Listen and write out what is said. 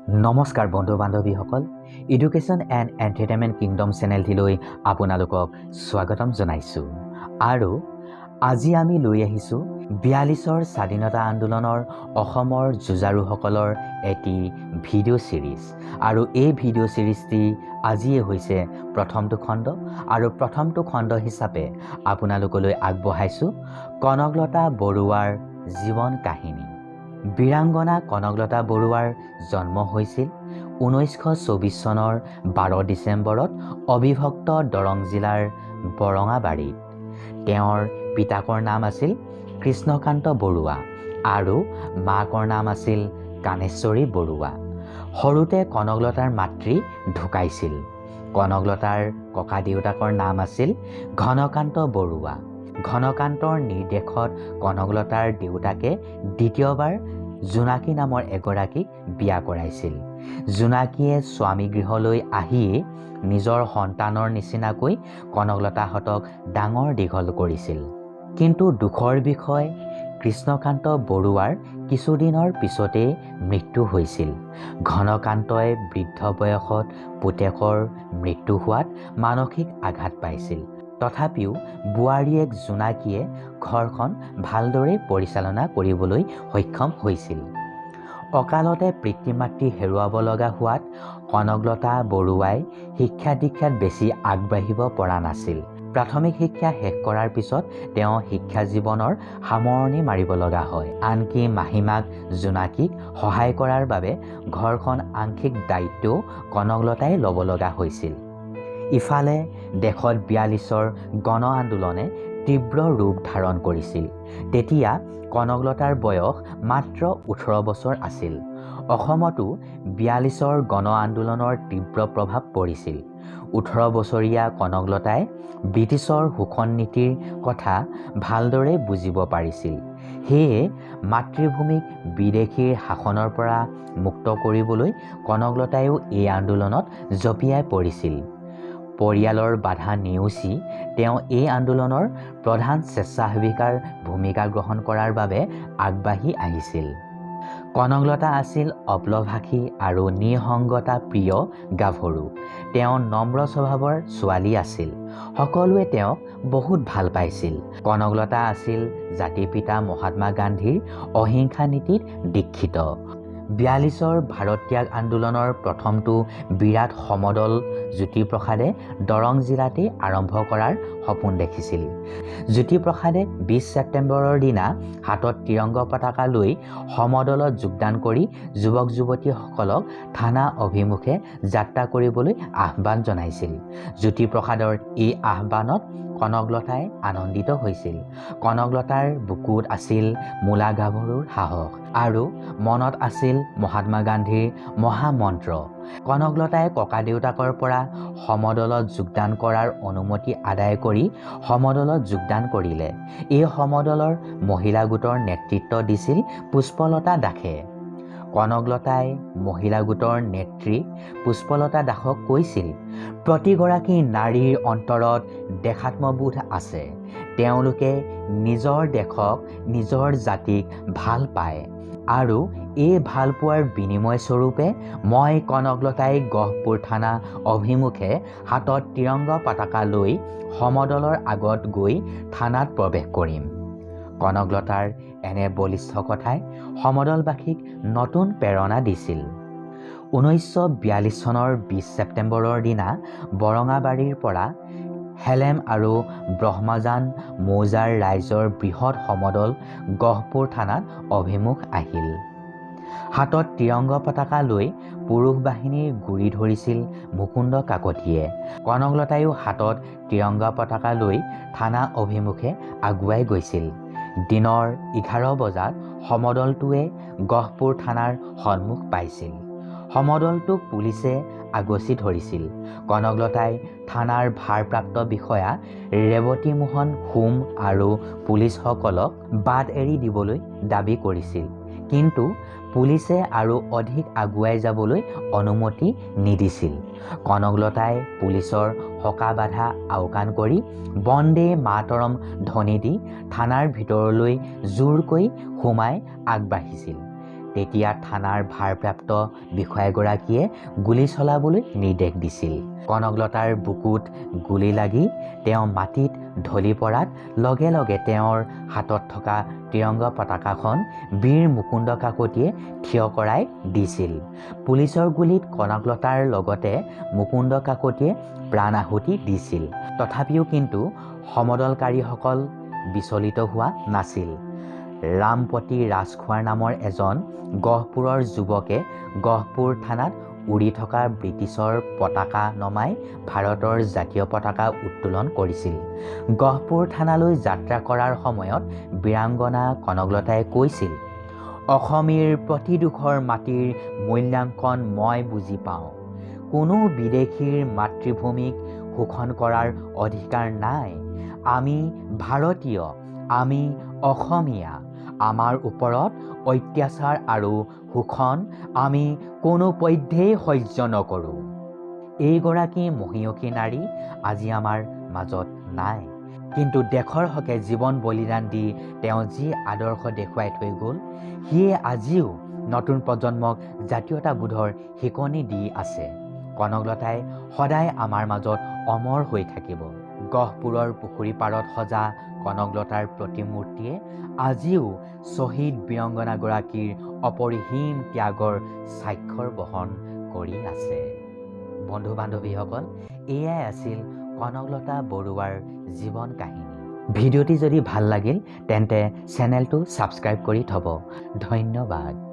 নমস্কাৰ বন্ধু বান্ধৱীসকল, education and entertainment kingdom চেনেলটিলৈ আপোনালোকক স্বাগতম জনাইছোঁ। আৰু আজি আমি লৈ আহিছোঁ ৪২ৰ স্বাধীনতা আন্দোলনৰ অসমৰ যুঁজাৰুসকলৰ এটি ভিডিঅ' ছিৰিজ। আৰু এই ভিডিঅ' ছিৰিজটি আজিয়ে হৈছে প্ৰথমটো খণ্ড। আৰু প্ৰথমটো খণ্ড হিচাপে আপোনালোকলৈ আগবঢ়াইছোঁ কনকলতা বৰুৱাৰ জীৱন কাহিনী। বীৰাংগনা কনকলতা বৰুৱাৰ জন্ম হৈছিল 1924 চনৰ 12 ডিচেম্বৰত অবিভক্ত দৰং জিলাৰ বৰঙাবাৰীত। তেওঁৰ পিতাকৰ নাম আছিল কৃষ্ণকান্ত বৰুৱা আৰু মাকৰ নাম আছিল কাণেশ্বৰী বৰুৱা। সৰুতে কনকলতাৰ মাতৃ ঢুকাইছিল। কনকলতাৰ ককা দেউতাকৰ নাম আছিল ঘনকান্ত বৰুৱা। ঘনকান্তৰ নিৰ্দেশত কনকলতাৰ দেউতাকে দ্বিতীয়বাৰ জোনাকী নামৰ এগৰাকীক বিয়া কৰাইছিল। জোনাকীয়ে স্বামী গৃহলৈ আহিয়ে নিজৰ সন্তানৰ নিচিনাকৈ কনকলতাহঁতক ডাঙৰ দীঘল কৰিছিল। কিন্তু দুখৰ বিষয়, কৃষ্ণকান্ত বৰুৱাৰ কিছুদিনৰ পিছতেই মৃত্যু হৈছিল। ঘনকান্তই বৃদ্ধ বয়সত পুতেকৰ মৃত্যু হোৱাত মানসিক আঘাত পাইছিল। তথাপিও বোৱাৰীয়েক জোনাকীয়ে ঘৰখন ভালদৰে পৰিচালনা কৰিবলৈ সক্ষম হৈছিল। অকালতে পিতৃ মাতৃ হেৰুৱাব লগা হোৱাত কনকলতা বৰুৱাই শিক্ষা দীক্ষাত বেছি আগবাঢ়িব পৰা নাছিল। প্ৰাথমিক শিক্ষা শেষ কৰাৰ পিছত তেওঁ শিক্ষা জীৱনৰ সামৰণি মাৰিব লগা হয়। আনকি মাহীমাক জোনাকীক সহায় কৰাৰ বাবে ঘৰখন আংশিক দায়িত্বও কনকলতাই ল'ব লগা হৈছিল। ইফালে দেশত ৪২ৰ গণ আন্দোলনে তীব্ৰ ৰূপ ধাৰণ কৰিছিল। তেতিয়া কনকলতাৰ বয়স মাত্ৰ 18 বছৰ আছিল। অসমতো ৪২ৰ গণ আন্দোলনৰ তীব্ৰ প্ৰভাৱ পৰিছিল। 18 বছৰীয়া কনকলতাই ব্ৰিটিছৰ শোষণ নীতিৰ কথা ভালদৰে বুজিব পাৰিছিল। সেয়ে মাতৃভূমিক বিদেশীৰ শাসনৰ পৰা মুক্ত কৰিবলৈ কনকলতাইও এই আন্দোলনত জঁপিয়াই পৰিছিল। পৰিয়ালৰ বাধা নেওচি তেওঁ এই আন্দোলনৰ প্ৰধান স্বেচ্ছাসেৱিকাৰ ভূমিকা গ্ৰহণ কৰাৰ বাবে আগবাঢ়ি আহিছিল। কনকলতা আছিল অপ্লভাষী আৰু নিঃসংগতা প্ৰিয় গাভৰু। তেওঁ নম্ৰ স্বভাৱৰ ছোৱালী আছিল। সকলোৱে তেওঁক বহুত ভাল পাইছিল। কনকলতা আছিল জাতিৰ পিতা মহাত্মা গান্ধীৰ অহিংসা নীতিত দীক্ষিত। ৪২ৰ ভাৰত ত্যাগ আন্দোলনৰ প্ৰথমটো বিৰাট সমদল জ্যোতিপ্ৰসাদে দৰং জিলাতেই আৰম্ভ কৰাৰ সপোন দেখিছিল। জ্যোতিপ্ৰসাদে ২০ ছেপ্টেম্বৰৰ দিনা হাতত ত্ৰিৰংগ পতাকা লৈ সমদলত যোগদান কৰি যুৱক যুৱতীসকলক থানা অভিমুখে যাত্ৰা কৰিবলৈ আহ্বান জনাইছিল। জ্যোতিপ্ৰসাদৰ এই আহ্বানত কনকলতাই আনন্দিত হৈছিল। কনকলতাৰ বুকুত আছিল মূলা গাভৰুৰ সাহস আৰু মনত আছিল মহাত্মা গান্ধীৰ মহামন্ত্ৰ। কনকলতাই ককা দেউতাকৰ পৰা সমদলত যোগদান কৰাৰ অনুমতি আদায় কৰি সমদলত যোগদান কৰিলে। এই সমদলৰ মহিলা গোটৰ নেতৃত্ব দিছিল পুষ্পলতা দাসে। কনকলতাই মহিলা গোটৰ নেত্ৰী পুষ্পলতা দাসক কৈছিল, প্ৰতিগৰাকী নাৰীৰ অন্তৰত দেশাত্মবোধ আছে। তেওঁলোকে নিজৰ দেশক, নিজৰ জাতিক ভাল পায় আৰু এই ভালপোৱাৰ বিনিময় স্বৰূপে মই কনকলতাই গহপুৰ থানা অভিমুখে হাতত ত্ৰিৰংগ পতাকা লৈ সমদলৰ আগত গৈ থানাত প্ৰৱেশ কৰিম। কনকলতাৰ এনে বলিষ্ঠ কথাই সমদলবাসীক নতুন প্ৰেৰণা দিছিল। 1942 চনৰ 20 ছেপ্টেম্বৰৰ দিনা বৰঙাবাৰীৰ পৰা হেলেম আৰু ব্ৰহ্মজান মৌজাৰ ৰাইজৰ বৃহৎ সমদল গহপুৰ থানাত অভিমুখ আহিল। হাতত ত্ৰিৰংগ পতাকা লৈ পুৰুষ বাহিনীৰ গুৰি ধৰিছিল মুকুন্দ কাকতিয়ে। কনকলতাইও হাতত ত্ৰিৰংগ পতাকা লৈ থানা অভিমুখে আগুৱাই গৈছিল। দিনৰ 11 বজাত সমদলটোৱে গহপুৰ থানাৰ সন্মুখ পাইছিল। সমদলটোক পুলিচে আগচি ধৰিছিল। কনকলতাই থানাৰ ভাৰপ্ৰাপ্ত বিষয়া ৰেৱতী মোহন সোম আৰু পুলিচসকলক বাট এৰি দিবলৈ দাবী কৰিছিল। কিন্তু পুলিচে আৰু অধিক আগুৱাই যাবলৈ অনুমতি নিদিছিল। কনকলতাই পুলিচৰ হকা বাধা আওকাণ কৰি বন্দে মাতৰম ধ্বনি দি থানাৰ ভিতৰলৈ জোৰকৈ সোমাই আগবাঢ়িছিল। তেতিয়া থানাৰ ভাৰপ্ৰাপ্ত বিষয়াগৰাকীয়ে গুলী চলাবলৈ নিৰ্দেশ দিছিল। কনকলতাৰ বুকুত গুলী লাগি তেওঁ মাটিত ঢলি পৰাত লগে লগে তেওঁৰ হাতত থকা ত্ৰিৰংগা পতাকাখন বীৰ মুকুন্দ কাকতিয়ে থিয় কৰাই দিছিল। পুলিচৰ গুলীত কনকলতাৰ লগতে মুকুন্দ কাকতিয়ে প্ৰাণ আহুতি দিছিল। তথাপিও কিন্তু সমদলকাৰীসকল বিচলিত হোৱা নাছিল। ৰামপতি ৰাজখোৱাৰ নামৰ এজন গহপুৰৰ যুৱকে গহপুৰ থানাত উৰি থকা ব্ৰিটিছৰ পতাকা নমাই ভাৰতৰ জাতীয় পতাকা উত্তোলন কৰিছিল। গহপুৰ থানালৈ যাত্ৰা কৰাৰ সময়ত বীৰাংগনা কনকলতাই কৈছিল, অসমীৰ প্ৰতি দুখৰ মাটিৰ মূল্যাংকন মই বুজি পাওঁ। কোনো বিদেশীৰ মাতৃভূমিক শোষণ কৰাৰ অধিকাৰ নাই। আমি ভাৰতীয়, আমি অসমীয়া। আমাৰ ওপৰত অত্যাচাৰ আৰু শোষণ আমি কোনোপধ্যেই সহ্য নকৰোঁ। এইগৰাকী মহিয়সী নাৰী আজি আমাৰ মাজত নাই। কিন্তু দেশৰ হকে জীৱন বলিদান দি তেওঁ যি আদৰ্শ দেখুৱাই থৈ গ'ল, সিয়ে আজিও নতুন প্ৰজন্মক জাতীয়তাবোধৰ শিকনি দি আছে। কনকলতাই সদায় আমাৰ মাজত অমৰ হৈ থাকিব। গহপুৰৰ পুখুৰী পাৰত সজা কনকলতাৰ প্ৰতিমূৰ্তিয়ে আজিও শ্বহীদ বীৰাংগনাগৰাকীৰ অপৰিসীম ত্যাগৰ স্বাক্ষৰ বহন কৰি আছে। বন্ধু বান্ধৱীসকল, এয়াই আছিল কনকলতা বৰুৱাৰ জীৱন কাহিনী। ভিডিঅ'টি যদি ভাল লাগিল তেন্তে চেনেলটো ছাবস্ক্ৰাইব কৰি থ'ব। ধন্যবাদ।